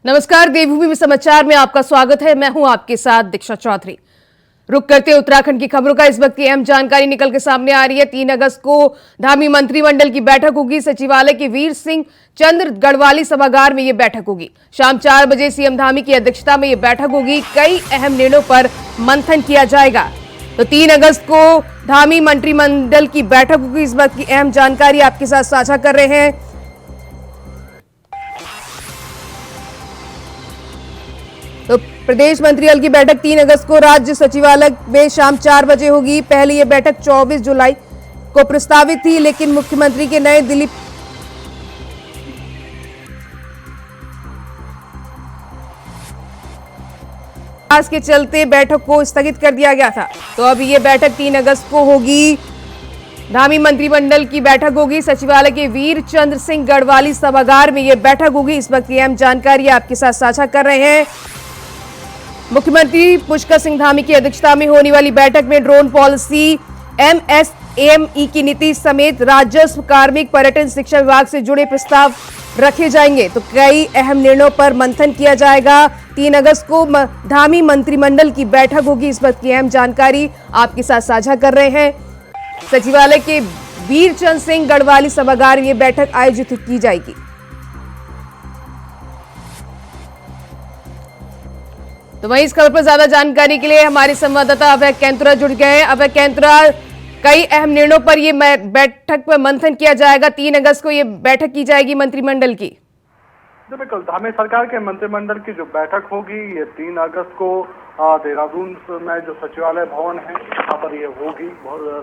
नमस्कार, देवभूमि समाचार में आपका स्वागत है। मैं हूं आपके साथ दीक्षा चौधरी। रुक करते उत्तराखंड की खबरों का। इस वक्त की अहम जानकारी निकल के सामने आ रही है। 3 अगस्त को धामी मंत्रिमंडल की बैठक होगी। सचिवालय के वीर सिंह चंद्र गढ़वाली सभागार में यह बैठक होगी। शाम 4 बजे सीएम धामी की अध्यक्षता में यह बैठक होगी। कई अहम निर्णयों पर मंथन किया जाएगा। तो 3 अगस्त को धामी मंत्रिमंडल की बैठक होगी। इस वक्त की अहम जानकारी आपके साथ साझा कर रहे हैं। तो प्रदेश मंत्रिमंडल की बैठक 3 अगस्त को राज्य सचिवालय में शाम 4 बजे होगी। पहले यह बैठक 24 जुलाई को प्रस्तावित थी, लेकिन मुख्यमंत्री के नए दिल्ली के चलते बैठक को स्थगित कर दिया गया था। तो अब यह बैठक 3 अगस्त को होगी। धामी मंत्रिमंडल की बैठक होगी। सचिवालय के वीर चंद्र सिंह गढ़वाली सभागार में यह बैठक होगी। इस वक्त की अहम जानकारी आपके साथ साझा कर रहे हैं। मुख्यमंत्री पुष्कर सिंह धामी की अध्यक्षता में होने वाली बैठक में ड्रोन पॉलिसी, एमएसएमई की नीति समेत राजस्व, कार्मिक, पर्यटन, शिक्षा विभाग से जुड़े प्रस्ताव रखे जाएंगे। तो कई अहम निर्णयों पर मंथन किया जाएगा। 3 अगस्त को धामी मंत्रिमंडल की बैठक होगी। इस वक्त की अहम जानकारी आपके साथ साझा कर रहे हैं। सचिवालय के वीरचंद सिंह गढ़वाली सभागार में यह बैठक आयोजित की जाएगी। तो वहीं इस खबर पर ज्यादा जानकारी के लिए हमारे संवाददाता अभय कैंतुरा जुड़ गए हैं। अभय कैंतुरा, कई अहम निर्णयों पर ये बैठक पर मंथन किया जाएगा। 3 अगस्त को ये बैठक की जाएगी मंत्रिमंडल की। बिल्कुल, धामी सरकार के मंत्रिमंडल की जो बैठक होगी ये 3 अगस्त को देहरादून में जो सचिवालय भवन है यहाँ पर ये होगी।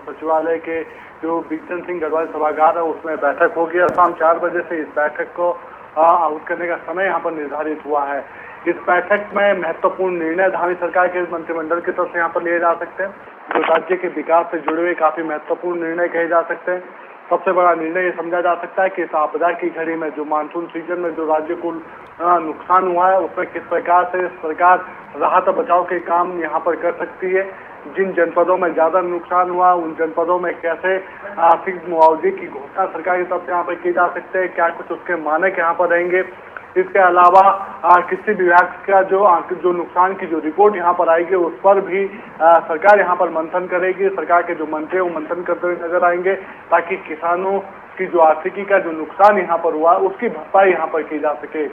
सचिवालय के जो वीरचंद सिंह गढ़वाली सभागार है उसमें बैठक होगी और शाम 4 बजे से इस बैठक को आउट करने का समय यहाँ पर निर्धारित हुआ है। इस बैठक में महत्वपूर्ण निर्णय धामी सरकार के मंत्रिमंडल की तरफ से यहाँ पर लिए जा सकते हैं। जो राज्य के विकास से जुड़े हुए काफी महत्वपूर्ण निर्णय कहे जा सकते हैं। सबसे बड़ा निर्णय ये समझा जा सकता है कि इस आपदा की घड़ी में जो मानसून सीजन में जो राज्य को नुकसान हुआ है उसमें किस प्रकार से सरकार राहत बचाव के काम यहाँ पर कर सकती है। जिन जनपदों में ज्यादा नुकसान हुआ उन जनपदों में कैसे आर्थिक मुआवजे की घोषणा सरकार की तरफ से यहाँ पर की जा सकते हैं, क्या कुछ उसके मानक यहाँ पर रहेंगे। इसके अलावा किसी विभाग का जो नुकसान की जो रिपोर्ट यहाँ पर आएगी उस पर भी सरकार यहाँ पर मंथन करेगी। सरकार के जो मंत्री वो मंथन करते हुए नजर आएंगे ताकि किसानों की जो आर्थिकी का जो नुकसान यहाँ पर हुआ उसकी भरपाई यहाँ पर की जा सके।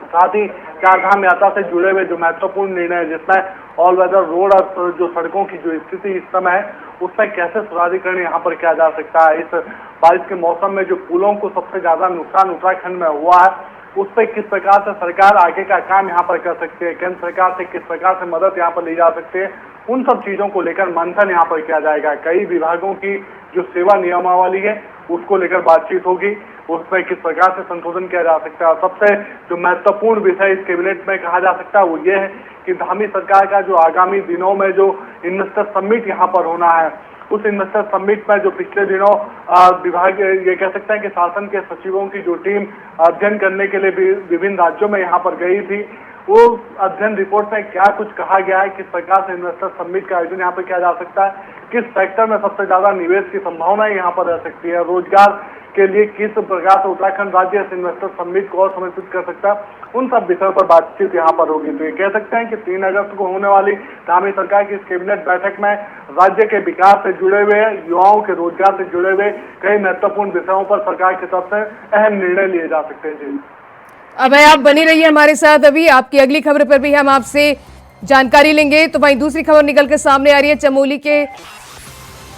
साथ ही चारधाम यात्रा से जुड़े हुए जो महत्वपूर्ण निर्णय जिसमें ऑल वेदर रोड और जो सड़कों की जो स्थिति इस समय है उसमें कैसे सुधारीकरण यहाँ पर किया जा सकता है। इस बारिश के मौसम में जो पुलों को सबसे ज्यादा नुकसान उत्तराखंड में हुआ है उस पर किस प्रकार से सरकार आगे का काम यहाँ पर कर सकती है, केंद्र सरकार से किस प्रकार से मदद यहाँ पर ली जा सकती है, उन सब चीजों को लेकर मंथन यहाँ पर किया जाएगा। कई विभागों की जो सेवा नियमावली है उसको लेकर बातचीत होगी, उसमें किस प्रकार से संशोधन किया जा सकता है। सबसे जो महत्वपूर्ण विषय इस कैबिनेट में कहा जा सकता है वो ये है कि धामी सरकार का जो आगामी दिनों में जो इन्वेस्टर समिट यहाँ पर होना है उस इन्वेस्टर समिट में जो पिछले दिनों विभाग ये कह सकते हैं कि शासन के सचिवों की जो टीम अध्ययन करने के लिए विभिन्न राज्यों में यहाँ पर गई थी, वो अध्ययन रिपोर्ट में क्या कुछ कहा गया है, किस प्रकार से इन्वेस्टर समिट का आयोजन यहाँ पर किया जा सकता है, किस सेक्टर में सबसे ज्यादा निवेश की संभावनाएं यहाँ पर रह सकती है, रोजगार के लिए किस प्रकार से उत्तराखंड राज्य इस इन्वेस्टर समिट को और समर्पित कर सकता है, उन सब विषयों पर बातचीत यहाँ पर होगी। तो ये कह सकते हैं कि 3 अगस्त को होने वाली धामी सरकार की इस कैबिनेट बैठक में राज्य के विकास से जुड़े हुए, युवाओं के रोजगार से जुड़े हुए कई महत्वपूर्ण विषयों पर सरकार की तरफ से अहम निर्णय लिए जा सकते हैं। जी अब आप बनी रहिए हमारे साथ। अभी आपकी अगली खबर पर भी हम आपसे जानकारी लेंगे। तो वहीं दूसरी खबर निकल कर सामने आ रही है। चमोली के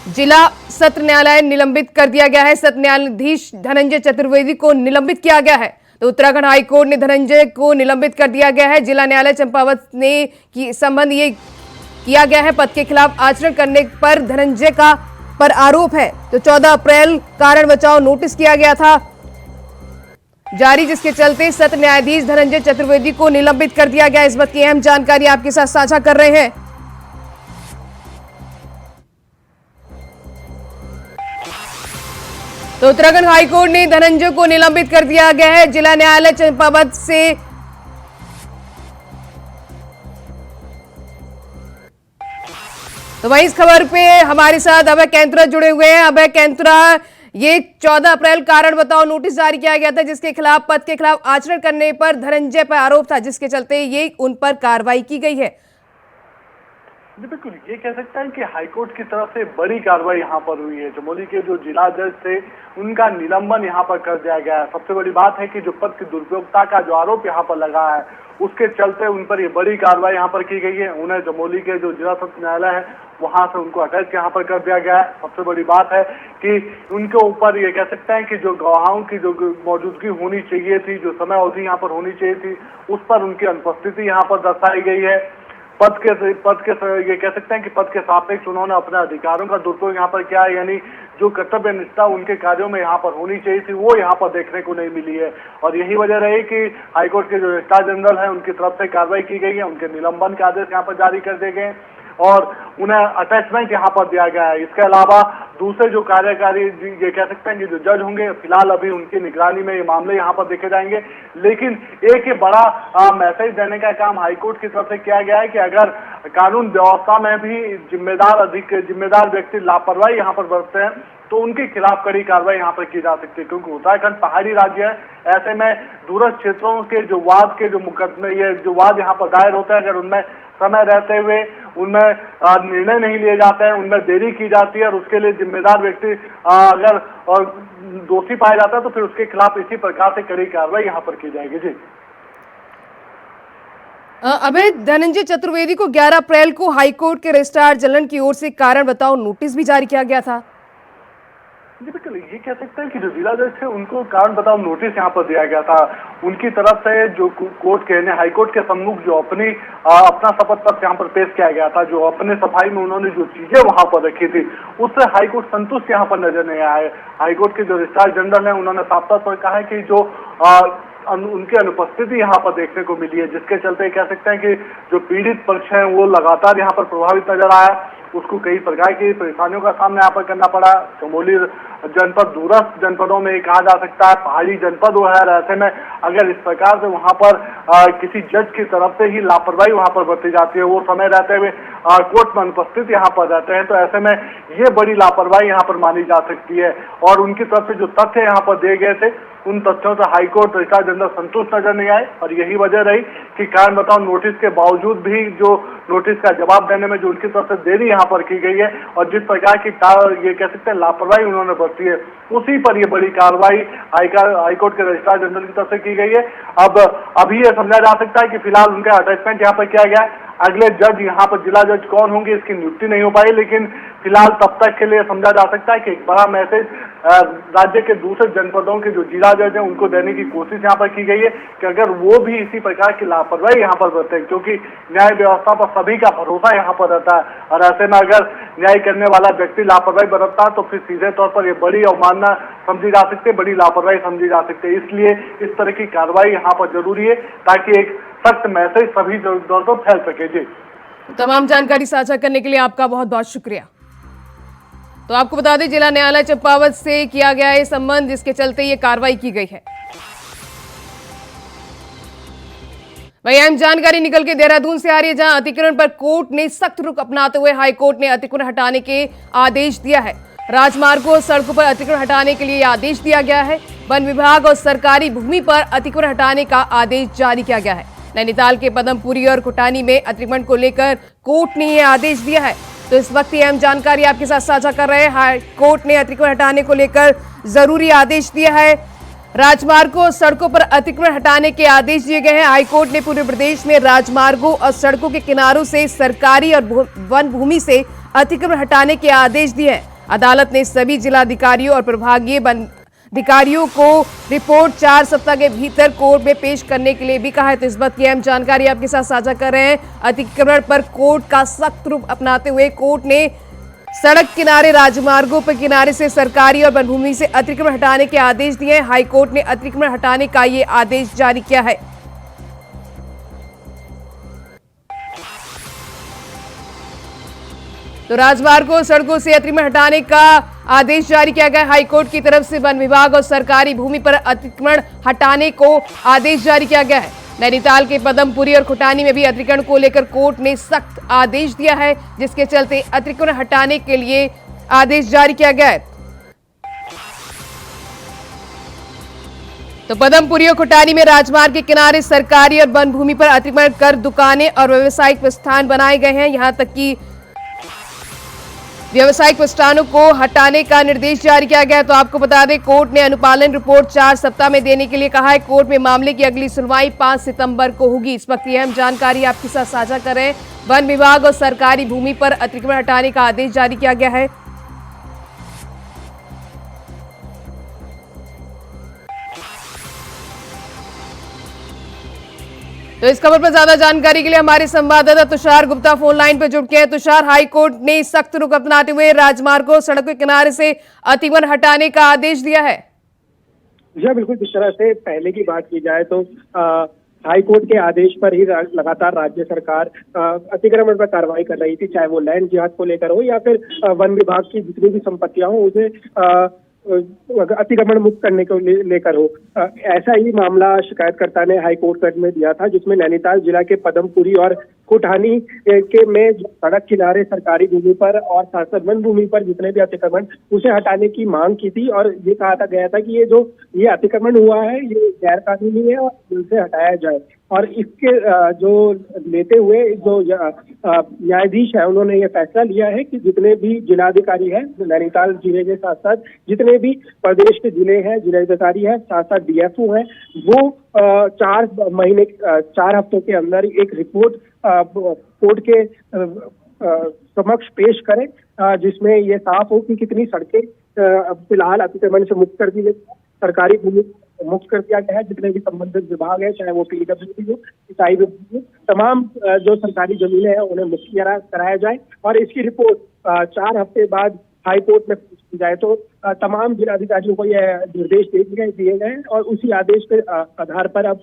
जिला सत्र न्यायालय निलंबित कर दिया गया है। सत्र न्यायाधीश धनंजय चतुर्वेदी को निलंबित किया गया है। तो उत्तराखंड हाईकोर्ट ने धनंजय को निलंबित कर दिया गया है। जिला न्यायालय चंपावत ने की संबंध ये किया गया है। पद के खिलाफ आचरण करने पर धनंजय का पर आरोप है। तो 14 अप्रैल कारण बचाओ नोटिस किया गया था जारी, जिसके चलते सत्र न्यायाधीश धनंजय चतुर्वेदी को निलंबित कर दिया गया। इस बात की अहम जानकारी आपके साथ साझा कर रहे हैं। तो उत्तराखंड हाईकोर्ट ने धनंजय को निलंबित कर दिया गया है। जिला न्यायालय चंपावत से तो वहीं इस खबर पे हमारे साथ अभय कैंतुरा जुड़े हुए हैं। अभय कैंतुरा, ये 14 अप्रैल कारण बताओ नोटिस जारी किया गया था, जिसके खिलाफ पद के खिलाफ आचरण करने पर धनंजय पर आरोप था, जिसके चलते ये उन पर कार्रवाई की गई है। जी बिल्कुल, ये कह सकते हैं कि हाईकोर्ट की तरफ से बड़ी कार्रवाई यहाँ पर हुई है। चमोली के जो जिला जज थे उनका निलंबन यहाँ पर कर दिया गया है। सबसे बड़ी बात है कि जो पद की दुरुपयोगिता का जो आरोप यहाँ पर लगा है उसके चलते उन पर ये बड़ी कार्रवाई यहाँ पर की गई है। उन्हें चमोली के जो जिला सत्र न्यायालय है वहां से उनको अटैच यहाँ पर कर दिया गया है। सबसे बड़ी बात है कि उनके ऊपर ये कह सकते हैं कि जो गवाहों की जो मौजूदगी होनी चाहिए थी, जो समय अवधि यहाँ पर होनी चाहिए थी, उस पर उनकी अनुपस्थिति यहाँ पर दर्शाई गई है। पद के ये कह सकते हैं कि पद के सापेक्ष उन्होंने अपने अधिकारों का दुरुपयोग यहाँ पर किया है, यानी जो कर्तव्य निष्ठा उनके कार्यों में यहाँ पर होनी चाहिए थी वो यहाँ पर देखने को नहीं मिली है। और यही वजह रही कि हाईकोर्ट के जो रजिस्ट्रार जनरल हैं उनकी तरफ से कार्रवाई की गई है, उनके निलंबन के आदेश यहाँ पर जारी कर दिए गए और उन्हें अटैचमेंट यहाँ पर दिया गया है। इसके अलावा दूसरे जो कार्यकारी ये कह सकते हैं कि जो जज होंगे फिलहाल अभी उनकी निगरानी में ये मामले यहाँ पर देखे जाएंगे। लेकिन एक बड़ा मैसेज देने का काम हाईकोर्ट की तरफ से किया गया है कि अगर कानून व्यवस्था में भी जिम्मेदार व्यक्ति लापरवाही यहाँ पर बरतते हैं तो उनके खिलाफ कड़ी कार्रवाई यहाँ पर की जा सकती है, क्योंकि उत्तराखंड पहाड़ी राज्य है। ऐसे में दूरस्थ क्षेत्रों के जो वाद के जो मुकदमे ये जो वाद यहाँ पर दायर होते हैं, अगर उनमें समय रहते हुए उनमें निर्णय नहीं लिए जाते हैं, उनमें देरी की जाती है और उसके लिए जिम्मेदार व्यक्ति अगर दोषी पाया जाता है तो फिर उसके खिलाफ इसी प्रकार से कड़ी कार्रवाई यहाँ पर की जाएगी। जी अभय, धनंजय चतुर्वेदी को 11 अप्रैल को हाईकोर्ट के रजिस्ट्रार जनरल की ओर से कारण बताओ नोटिस भी जारी किया गया था। जी बिल्कुल, ये कह सकते हैं कि जो जिला जज थे उनको कारण बताओ नोटिस यहाँ पर दिया गया था। उनकी तरफ से जो कोर्ट के हाईकोर्ट के सम्मुख जो अपना शपथ पत्र यहाँ पर पेश किया गया था, जो अपने सफाई में उन्होंने जो चीजें वहां पर रखी थी उससे हाईकोर्ट संतुष्ट यहाँ पर नजर नहीं आया है। हाईकोर्ट के जो रजिस्ट्रार जनरल है उन्होंने साफ तौर पर कहा है कि जो उनकी अनुपस्थिति यहाँ पर देखने को मिली है, जिसके चलते कह सकते हैं कि जो पीड़ित पक्ष है वो लगातार यहाँ पर प्रभावित नजर आया, उसको कई प्रकार की परेशानियों का सामना यहाँ पर करना पड़ा। चमोली जनपद दूरस्थ जनपदों में कहा जा सकता है, पहाड़ी जनपद वो है। ऐसे में अगर इस प्रकार से वहां पर किसी जज की तरफ से ही लापरवाही वहां पर बरती जाती है, वो समय रहते हुए कोर्ट में अनुपस्थित यहाँ पर रहते हैं, तो ऐसे में ये बड़ी लापरवाही यहाँ पर मानी जा सकती है। और उनकी तरफ से जो तथ्य यहाँ पर दिए गए थे उन तथ्यों से हाईकोर्ट रजिस्ट्रार जनरल संतुष्ट नजर नहीं आए और यही वजह रही कि कारण बताओ नोटिस के बावजूद भी जो नोटिस का जवाब देने में जो उनकी तरफ से देरी यहाँ पर की गई है और जिस प्रकार की ये कह सकते हैं लापरवाही उन्होंने बरती है, उसी पर ये बड़ी कार्रवाई हाईकोर्ट के रजिस्ट्रार जनरल की तरफ से की गई है। अब अभी ये समझा जा सकता है कि फिलहाल उनका अटैचमेंट यहाँ पर किया गया है। अगले जज यहाँ पर जिला जज कौन होंगे इसकी नियुक्ति नहीं हो पाई, लेकिन फिलहाल तब तक के लिए समझा जा सकता है कि एक बड़ा मैसेज राज्य के दूसरे जनपदों के जो जिला जज हैं उनको देने की कोशिश यहाँ पर की गई है कि अगर वो भी इसी प्रकार की लापरवाही यहाँ पर बरते, क्योंकि न्याय व्यवस्था पर सभी का भरोसा यहाँ पर रहता है और ऐसे में अगर न्याय करने वाला व्यक्ति लापरवाही बरतता है तो फिर सीधे तौर पर ये बड़ी अवमानना समझी जा सकती है, बड़ी लापरवाही समझी जा सकती है। इसलिए इस तरह की कार्रवाई यहाँ पर जरूरी है ताकि एक सख्त मैसेज सभी दौर पर फैल सके। जी, तमाम जानकारी साझा करने के लिए आपका बहुत बहुत शुक्रिया। तो आपको बता दें जिला न्यायालय चंपावत से किया गया है संबंध, जिसके चलते ये कार्रवाई की गई है। वही अहम जानकारी निकल के देहरादून से आ रही है, जहां अतिक्रमण पर कोर्ट ने सख्त रुख अपनाते हुए हाईकोर्ट ने अतिक्रमण हटाने के आदेश दिया है। राजमार्गों और सड़कों पर अतिक्रमण हटाने के लिए आदेश दिया गया है। वन विभाग और सरकारी भूमि पर अतिक्रमण हटाने का आदेश जारी किया गया है। नैनीताल के पदमपुरी और कुटानी में अतिक्रमण को लेकर कोर्ट ने यह आदेश दिया है। तो इस वक्त अहम जानकारी आपके साथ साझा कर रहे हैं। हाई कोर्ट ने अतिक्रमण हटाने को लेकर जरूरी आदेश दिया है। राजमार्गों और सड़कों पर अतिक्रमण हटाने के आदेश दिए गए हैं। हाईकोर्ट ने पूरे प्रदेश में राजमार्गों और सड़कों के किनारों से सरकारी और वन भूमि से अतिक्रमण हटाने के आदेश दिए हैं। अदालत ने सभी जिलाधिकारियों और प्रभागीय वन अधिकारियों को रिपोर्ट 4 सप्ताह के भीतर कोर्ट में पेश करने के लिए भी कहा है। तो इस बात की अहम जानकारी आपके साथ साझा कर रहे हैं। अतिक्रमण पर कोर्ट का सख्त रुख अपनाते हुए कोर्ट ने सड़क किनारे, राजमार्गों पर किनारे से सरकारी और वन भूमि से अतिक्रमण हटाने के आदेश दिए हैं। हाईकोर्ट ने अतिक्रमण हटाने का ये आदेश जारी किया है। तो राजमार्गों, सड़कों से अतिक्रमण हटाने का आदेश जारी किया गया। हाईकोर्ट की तरफ से वन विभाग और सरकारी भूमि पर अतिक्रमण हटाने को आदेश जारी किया गया है। नैनीताल के पदमपुरी और खुटानी में भी अतिक्रमण को लेकर कोर्ट ने सख्त आदेश दिया है, जिसके चलते अतिक्रमण हटाने के लिए आदेश जारी किया गया है। तो पदमपुरी और खुटानी में राजमार्ग के किनारे सरकारी और वन भूमि पर अतिक्रमण कर दुकानें और व्यावसायिक प्रतिष्ठान बनाए गए हैं। यहां तक कि व्यावसायिक प्रतिष्ठानों को हटाने का निर्देश जारी किया गया है। तो आपको बता दें, कोर्ट ने अनुपालन रिपोर्ट 4 सप्ताह में देने के लिए कहा है। कोर्ट में मामले की अगली सुनवाई 5 सितंबर को होगी। इस वक्त अहम जानकारी आपके साथ साझा कर रहे हैं। वन विभाग और सरकारी भूमि पर अतिक्रमण हटाने का आदेश जारी किया गया है। तो इस खबर पर ज्यादा जानकारी के लिए हमारे संवाददाता तुषार गुप्ता फोन लाइन पर जुड़ गए हैं। तुषार, हाईकोर्ट ने सख्त रुख अपनाते हुए राजमार्गों सड़क के किनारे से अतिक्रमण हटाने का आदेश दिया है। जी बिल्कुल, जिस तरह से पहले की बात की जाए तो हाईकोर्ट के आदेश पर ही लगातार राज्य सरकार अतिक्रमण पर कार्रवाई कर रही थी, चाहे वो लैंड जिहाद को लेकर हो या फिर वन विभाग की जितनी भी संपत्तियां हो उसे अतिक्रमण मुक्त करने को लेकर हो। ऐसा ही मामला शिकायतकर्ता ने हाईकोर्ट में दिया था, जिसमें नैनीताल जिला के पदमपुरी और खुटानी के में सड़क किनारे सरकारी भूमि पर और साथ वन भूमि पर जितने भी अतिक्रमण उसे हटाने की मांग की थी। और ये कहा गया था कि ये अतिक्रमण हुआ है ये गैर कानूनी है और इसे हटाया जाए। और इसके जो लेते हुए जो न्यायाधीश है उन्होंने ये फैसला लिया है कि जितने भी जिलाधिकारी हैं नैनीताल जिले के साथ साथ जितने भी प्रदेश के जिले हैं जिलाधिकारी है साथ साथ डीएफओ हैं, वो 4 हफ्तों के अंदर एक रिपोर्ट कोर्ट के समक्ष पेश करें, जिसमें ये साफ हो कि कितनी सड़कें फिलहाल अतिक्रमण से मुक्त कर दी गई, सरकारी भूमि मुक्त कर दिया गया है। जितने भी संबंधित विभाग है, चाहे वो पीडब्ल्यूडी हो, सिंचाई विभाग हो, तमाम जो सरकारी जमीनें हैं उन्हें मुक्त कराया जाए। और इसकी रिपोर्ट 4 हफ्ते बाद हाईकोर्ट में पेश की जाए। तो तमाम जिलाधिकारियों को यह निर्देश दिए गए और उसी आदेश के आधार पर अब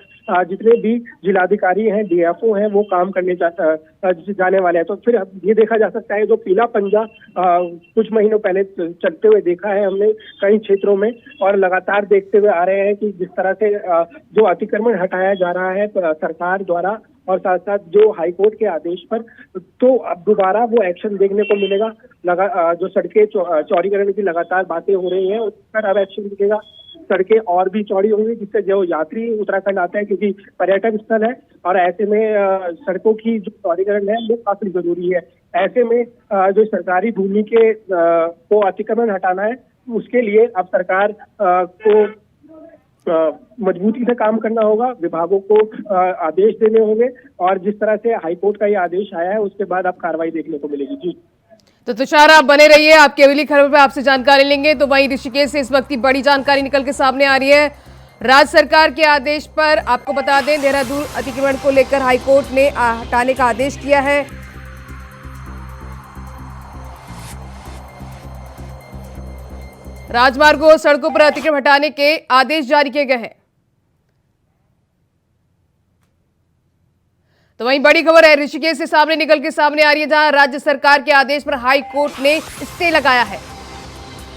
जितने भी जिलाधिकारी हैं डीएफओ हैं वो काम करने जाने वाले हैं। तो फिर ये देखा जा सकता है जो पीला पंजा कुछ महीनों पहले चलते हुए देखा है हमने कई क्षेत्रों में, और लगातार देखते हुए आ रहे हैं कि जिस तरह से जो अतिक्रमण हटाया जा रहा है सरकार द्वारा और साथ साथ जो हाईकोर्ट के आदेश पर, तो अब दोबारा वो एक्शन देखने को मिलेगा। जो सड़कें चौड़ीकरण की लगातार बातें हो रही हैं उस पर अब एक्शन दिखेगा। सड़कें और भी चौड़ी होंगी जिससे जो यात्री उत्तराखंड आते हैं, क्योंकि पर्यटन स्थल है और ऐसे में सड़कों की जो चौड़ीकरण है वो काफी जरूरी है। ऐसे में जो सरकारी भूमि के को अतिक्रमण हटाना है उसके लिए अब सरकार को मजबूती से काम करना होगा, विभागों को आदेश देने होंगे और जिस तरह से हाईकोर्ट का ये आदेश आया है उसके बाद अब कार्रवाई देखने को मिलेगी। जी तो तुषार, आप बने रहिए, आपकी अगली खबर पे आपसे जानकारी लेंगे। तो वहीं ऋषिकेश से इस वक्त की बड़ी जानकारी निकल के सामने आ रही है। राज्य सरकार के आदेश पर आपको बता दें, देहरादून अतिक्रमण को लेकर हाईकोर्ट ने हटाने का आदेश किया है। राजमार्गों और सड़कों पर अतिक्रमण हटाने के आदेश जारी किए गए हैं। तो वहीं बड़ी खबर है ऋषिकेश से सामने निकल के सामने आ रही है, जहां राज्य सरकार के आदेश पर हाई कोर्ट ने स्टे लगाया है।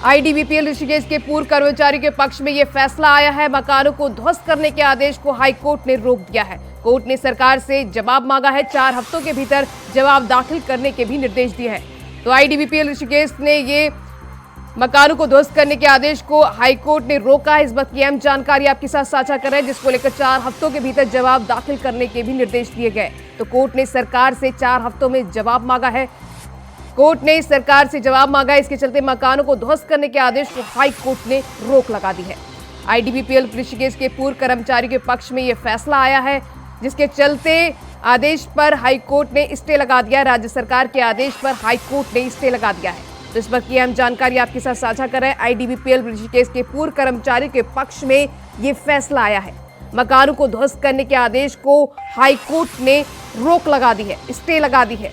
आईडीबीपीएल ऋषिकेश के पूर्व कर्मचारियों के पक्ष में यह फैसला आया है। मकानों को ध्वस्त करने के आदेश को हाई कोर्ट ने रोक दिया है। कोर्ट ने सरकार से जवाब मांगा है, 4 हफ्तों के भीतर जवाब दाखिल करने के भी निर्देश दिए हैं। तो आईडीबीपीएल ऋषिकेश ने ये मकानों को ध्वस्त करने के आदेश को हाईकोर्ट ने रोका है। इस बात की अहम जानकारी आपके साथ साझा कर रहे हैं, जिसको लेकर 4 हफ्तों के भीतर जवाब दाखिल करने के भी निर्देश दिए गए। तो कोर्ट ने सरकार से 4 हफ्तों में जवाब मांगा है। कोर्ट ने सरकार से जवाब मांगा है, इसके चलते मकानों को ध्वस्त करने के आदेश को हाई कोर्ट ने रोक लगा दी है। आईडीबीपीएल ऋषिकेश के पूर्व कर्मचारियों के पक्ष में यह फैसला आया है, जिसके चलते आदेश पर हाई कोर्ट ने स्टे लगा दिया। राज्य सरकार के आदेश पर हाई कोर्ट ने स्टे लगा दिया है। तो इस वक्त की अहम जानकारी आपके साथ साझा कर रहे हैं। आईडीबीपीएल ऋषिकेश के पूर्व कर्मचारियों के पक्ष में ये फैसला आया है। मकानों को ध्वस्त करने के आदेश को हाई कोर्ट ने रोक लगा दी है, स्टे लगा दी है।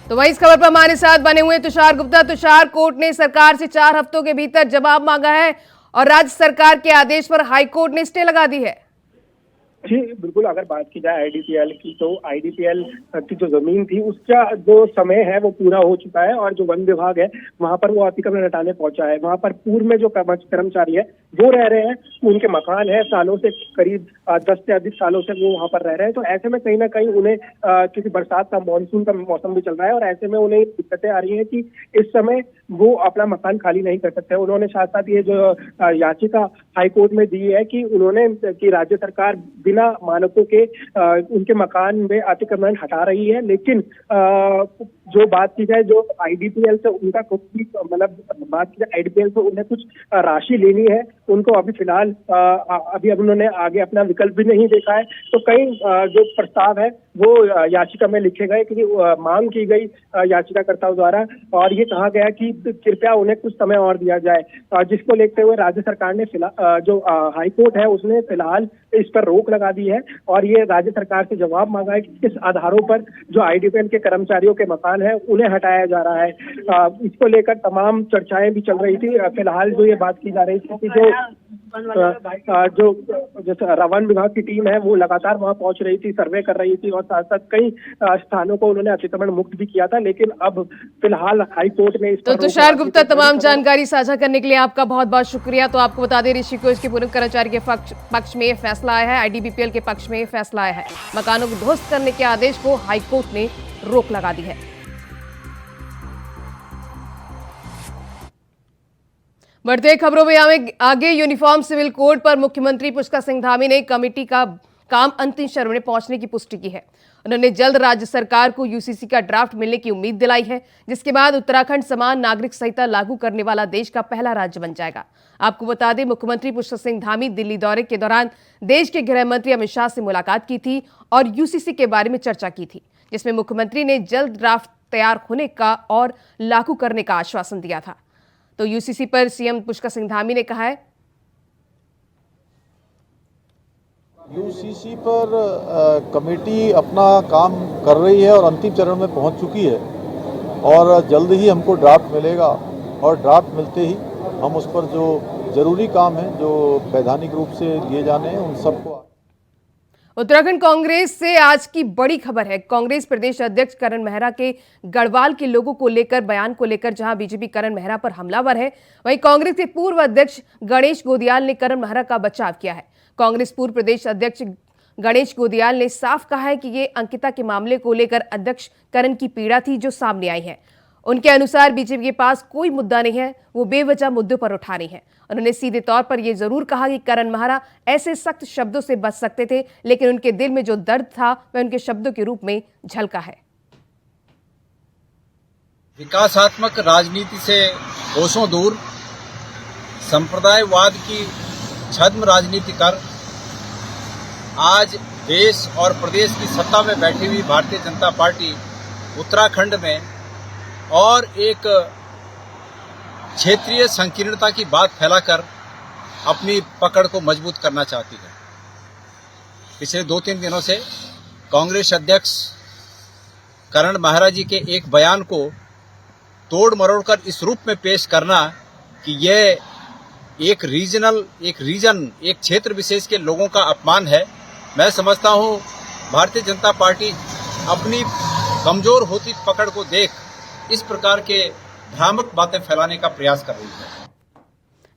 तो वहीं इस खबर पर हमारे साथ बने हुए तुषार गुप्ता। तुषार, कोर्ट ने सरकार से 4 हफ्तों के भीतर जवाब मांगा है और राज्य सरकार के आदेश पर हाई कोर्ट ने स्टे लगा दी है। जी बिल्कुल, अगर बात की जाए आईडीपीएल की, तो आईडीपीएल की जो जमीन थी उसका जो समय है वो पूरा हो चुका है, और जो वन विभाग है वहां पर वो अतिक्रमण हटाने पहुंचा है। वहां पर पूर्व में जो कर्मचारी है वो रह रहे हैं, उनके मकान है, सालों से करीब 10 से अधिक सालों से वो वहां पर रह रहे हैं। तो ऐसे में कहीं ना कहीं उन्हें क्योंकि बरसात का मानसून का मौसम भी चल रहा है, और ऐसे में उन्हें दिक्कतें आ रही है कि इस समय वो अपना मकान खाली नहीं कर सकते। उन्होंने साथ साथ ये जो याचिका हाईकोर्ट में दी है कि उन्होंने कि राज्य सरकार बिना मानकों के उनके मकान में अतिक्रमण हटा रही है, लेकिन जो बात की जाए जो आईडीपीएल से उनका कुछ भी मतलब बात की जाए आईडीपीएल से उन्हें कुछ राशि लेनी है, उनको अभी फिलहाल अभी उन्होंने आगे अपना विकल्प भी नहीं देखा है। तो कई जो प्रस्ताव है वो याचिका में लिखे गए कि मांग की गई याचिकाकर्ताओं द्वारा, और ये कहा गया कि कृपया उन्हें कुछ समय और दिया जाए, जिसको लेते हुए राज्य सरकार ने जो हाईकोर्ट है उसने फिलहाल इस पर रोक लगा दी है, और ये राज्य सरकार से जवाब मांगा है कि किस आधारों पर जो आईडीपीएल के कर्मचारियों के मकान है उन्हें हटाया जा रहा है। इसको लेकर तमाम चर्चाएं भी चल रही थी। फिलहाल जो ये बात की जा रही थी कि जो वन विभाग की टीम है वो लगातार वहां पहुंच रही थी, सर्वे कर रही थी, और साथ साथ कई स्थानों को उन्होंने अतिक्रमण मुक्त भी किया था, लेकिन अब फिलहाल हाईकोर्ट ने इस पर तुषार गुप्ता, तमाम जानकारी साझा करने के लिए आपका बहुत बहुत शुक्रिया। तो आपको बता दें, ऋषिकेश के पूर्व कर्मचारी के पक्ष में फैसला आया है, आईडीबीपीएल के पक्ष में फैसला आया है। मकानों को ध्वस्त करने के आदेश को हाईकोर्ट ने रोक लगा दी है। बढ़ते खबरों में आगे, यूनिफॉर्म सिविल कोड पर मुख्यमंत्री पुष्कर सिंह धामी ने कमेटी का काम अंतिम चरण में पहुंचने की पुष्टि की है। उन्होंने जल्द राज्य सरकार को यूसीसी का ड्राफ्ट मिलने की उम्मीद दिलाई है, जिसके बाद उत्तराखंड समान नागरिक संहिता लागू करने वाला देश का पहला राज्य बन जाएगा। आपको बता दें, मुख्यमंत्री पुष्कर सिंह धामी दिल्ली दौरे के दौरान देश के गृह मंत्री अमित शाह से मुलाकात की थी और यूसीसी के बारे में चर्चा की थी, जिसमें मुख्यमंत्री ने जल्द ड्राफ्ट तैयार होने का और लागू करने का आश्वासन दिया था। तो यूसीसी पर सीएम पुष्कर सिंह धामी ने कहा है, यूसीसी पर कमेटी अपना काम कर रही है और अंतिम चरण में पहुंच चुकी है, और जल्द ही हमको ड्राफ्ट मिलेगा, और ड्राफ्ट मिलते ही हम उस पर जो जरूरी काम है जो वैधानिक रूप से दिए जाने हैं उन सबको। उत्तराखंड कांग्रेस से आज की बड़ी खबर है। कांग्रेस प्रदेश अध्यक्ष करण मेहरा के गढ़वाल के लोगों को लेकर बयान को लेकर जहां बीजेपी करण मेहरा पर हमलावर है, वहीं कांग्रेस के पूर्व अध्यक्ष गणेश गोदियाल ने करण मेहरा का बचाव किया है। कांग्रेस पूर्व प्रदेश अध्यक्ष गणेश गोदियाल ने साफ कहा है कि ये अंकिता के मामले को लेकर अध्यक्ष करण की पीड़ा थी जो सामने आई है। उनके अनुसार बीजेपी के पास कोई मुद्दा नहीं है, वो बेवजह मुद्दों पर उठा रही है। उन्होंने सीधे तौर पर यह जरूर कहा कि करण मेहरा ऐसे सख्त शब्दों से बच सकते थे, लेकिन उनके दिल में जो दर्द था वह उनके शब्दों के रूप में झलका है। विकासात्मक राजनीति से कोसों दूर संप्रदायवाद की छद्म राजनीति कर आज देश और प्रदेश की सत्ता में बैठी हुई भारतीय जनता पार्टी उत्तराखंड में और एक क्षेत्रीय संकीर्णता की बात फैलाकर अपनी पकड़ को मजबूत करना चाहती है। पिछले 2-3 दिनों से कांग्रेस अध्यक्ष करण मेहरा जी के एक बयान को तोड़ मरोड़ कर इस रूप में पेश करना कि यह एक क्षेत्र विशेष के लोगों का अपमान है। मैं समझता हूं भारतीय जनता पार्टी अपनी कमजोर होती पकड़ को देख इस प्रकार के भ्रामक बातें फैलाने का प्रयास कर रही है।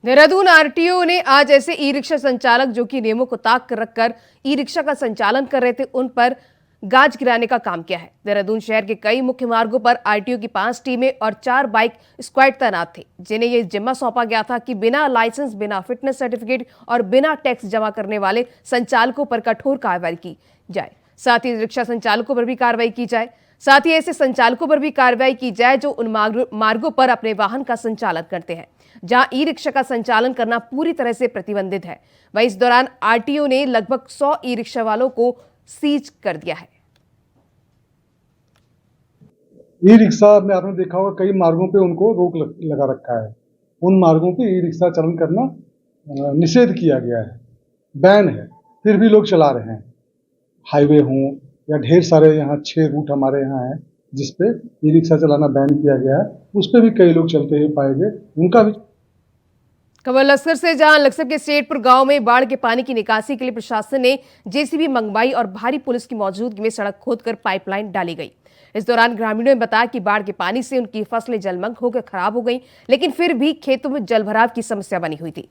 देहरादून आरटीओ ने आज ऐसे ई रिक्शा संचालक जो कि नियमों को ताक रखकर ई रिक्शा का संचालन कर रहे थे, उन पर गाज गिराने का काम किया है। देहरादून शहर के कई मुख्य मार्गों पर आरटीओ की 5 टीमें और 4 बाइक स्क्वाड तैनात थे, जिन्हें यह जिम्मा सौंपा गया था कि बिना लाइसेंस, बिना फिटनेस सर्टिफिकेट और बिना टैक्स जमा करने वाले संचालकों पर कठोर कार्रवाई की जाए। साथ ही रिक्शा संचालकों पर भी कार्रवाई की जाए। साथ ही ऐसे संचालकों पर भी कार्रवाई की जाए जो उन मार्गों पर अपने वाहन का संचालन करते हैं जहां ई रिक्शा का संचालन करना पूरी तरह से प्रतिबंधित है। वहीं इस दौरान आरटीओ ने लगभग 100 ई रिक्शा वालों को सीज कर दिया है। ई रिक्शा में आपने देखा होगा कई मार्गों पे उनको रोक लगा रखा है। उन मार्गों पे ई रिक्शा चालन करना निषेध किया गया है, बैन है, फिर भी लोग चला रहे हैं। हाईवे हों या ढेर सारे यहाँ 6 रूट हमारे यहाँ हैं जिसपे ई रिक्शा चलाना बैन किया गया है, उस पर भी कई लोग चलते हुए पाए गए। उनका भी खबर लक्सर से, जहां लक्सर के सेठपुर गांव में बाढ़ के पानी की निकासी के लिए प्रशासन ने जेसीबी मंगवाई और भारी पुलिस की मौजूदगी में सड़क खोदकर पाइपलाइन डाली गई। इस दौरान ग्रामीणों ने बताया कि बाढ़ के पानी से उनकी फसलें जलमग्न होकर खराब हो गई, लेकिन फिर भी खेतों में जलभराव की समस्या बनी हुई थी।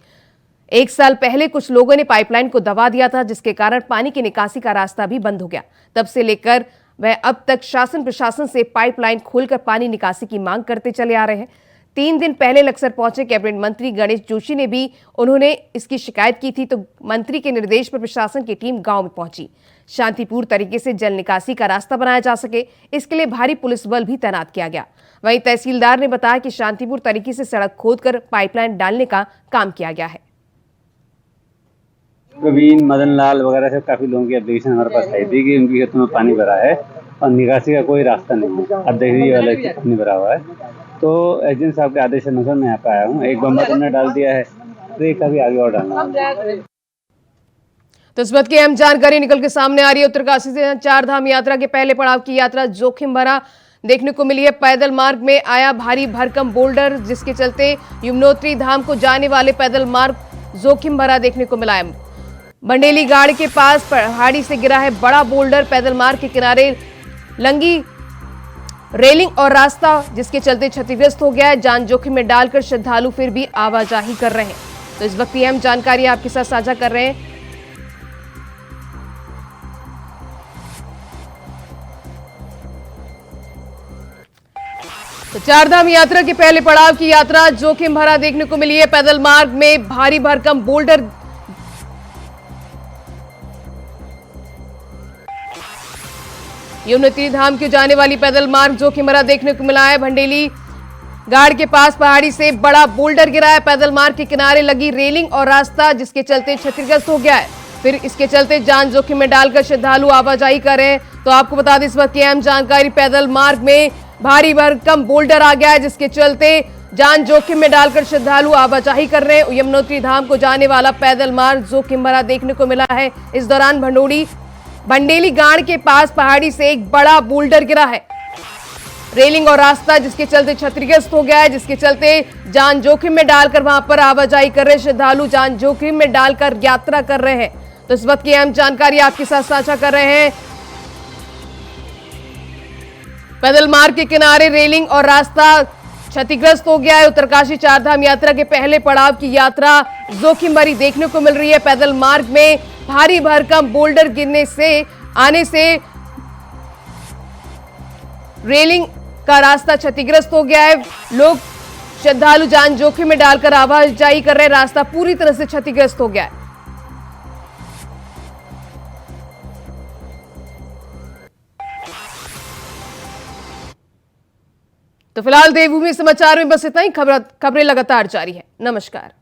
1 साल पहले कुछ लोगों ने पाइपलाइन को दबा दिया था, जिसके कारण पानी की निकासी का रास्ता भी बंद हो गया। तब से लेकर वह अब तक शासन प्रशासन से पाइपलाइन खोलकर पानी निकासी की मांग करते चले आ रहे हैं। 3 दिन पहले लक्सर पहुंचे कैबिनेट मंत्री गणेश जोशी ने भी उन्होंने इसकी शिकायत की थी, तो मंत्री के निर्देश पर प्रशासन की टीम गांव में पहुंची। शांतिपूर्ण तरीके से जल निकासी का रास्ता बनाया जा सके, इसके लिए भारी पुलिस बल भी तैनात किया गया। वहीं तहसीलदार ने बताया कि शांतिपूर्ण तरीके से सड़क खोदकर पाइपलाइन डालने का काम किया गया है। प्रवीण, मदन लाल वगैरह से काफी लोगों की एप्लीकेशन हमारे पास आई थी कि उनकी खेतों में पानी भरा है और निकासी का कोई रास्ता नहीं है। अब देखिए वाला पानी भरा हुआ है, तो एसडीएम साहब के आदेश अनुसार मैं यहाँ पे आया हूँ। एक बम्बा तुमने डाल दिया है, तो एक का भी आगे और डालना है। तो इस बात की अहम जानकारी निकल के सामने आ रही है। उत्तरकाशी से चार धाम यात्रा के पहले पड़ाव की यात्रा जोखिम भरा देखने को मिली है। पैदल मार्ग में आया भारी भरकम बोल्डर, जिसके चलते यमुनोत्री धाम को जाने वाले पैदल मार्ग जोखिम भरा देखने को मिला है। बंडेली गाड़ के पास पहाड़ी से गिरा है बड़ा बोल्डर। पैदल मार्ग के किनारे लंगी रेलिंग और रास्ता, जिसके चलते क्षतिग्रस्त हो गया है। जान जोखिम में डालकर श्रद्धालु फिर भी आवाजाही कर रहे हैं। तो इस वक्त अहम जानकारी आपके साथ साझा कर रहे हैं। तो चारधाम यात्रा के पहले पड़ाव की यात्रा जोखिम भरा देखने को मिली है। पैदल मार्ग में भारी भरकम बोल्डर, यमुनोत्री धाम की जाने वाली पैदल मार्ग जोखिम भरा देखने को मिला है। भंडेली गाड़ के पास पहाड़ी से बड़ा बोल्डर गिरा है। पैदल मार्ग के किनारे लगी रेलिंग और रास्ता, जिसके चलते क्षतिग्रस्त हो गया है। फिर इसके चलते जान जोखिम में डालकर श्रद्धालु आवाजाही कर रहे हैं। तो आपको बता दें इस वक्त की अहम जानकारी, पैदल मार्ग में भारी भरकम बोल्डर आ गया है, जिसके चलते जान जोखिम में डालकर श्रद्धालु आवाजाही कर रहे हैं। यमुनोत्री धाम को जाने वाला पैदल मार्ग जोखिम भरा देखने को मिला है। इस दौरान बंडेली गाड़ के पास पहाड़ी से एक बड़ा बोल्डर गिरा है। रेलिंग और रास्ता, जिसके चलते क्षतिग्रस्त हो गया है, जिसके चलते जान जोखिम में डालकर वहां पर आवाजाही कर रहे श्रद्धालु जान जोखिम में डालकर यात्रा कर रहे हैं। तो इस वक्त की अहम जानकारी आपके साथ साझा कर रहे हैं। पैदल मार्ग के किनारे रेलिंग और रास्ता क्षतिग्रस्त हो गया है। उत्तरकाशी चारधाम यात्रा के पहले पड़ाव की यात्रा जोखिम भरी देखने को मिल रही है। पैदल मार्ग में भारी भरकम बोल्डर गिरने से आने से रेलिंग का रास्ता क्षतिग्रस्त हो गया है। लोग श्रद्धालु जान जोखिम में डालकर आवाजाही कर रहे, रास्ता पूरी तरह से क्षतिग्रस्त हो गया है। तो फिलहाल देवभूमि समाचार में बस इतना ही। खबरें लगातार जारी है। नमस्कार।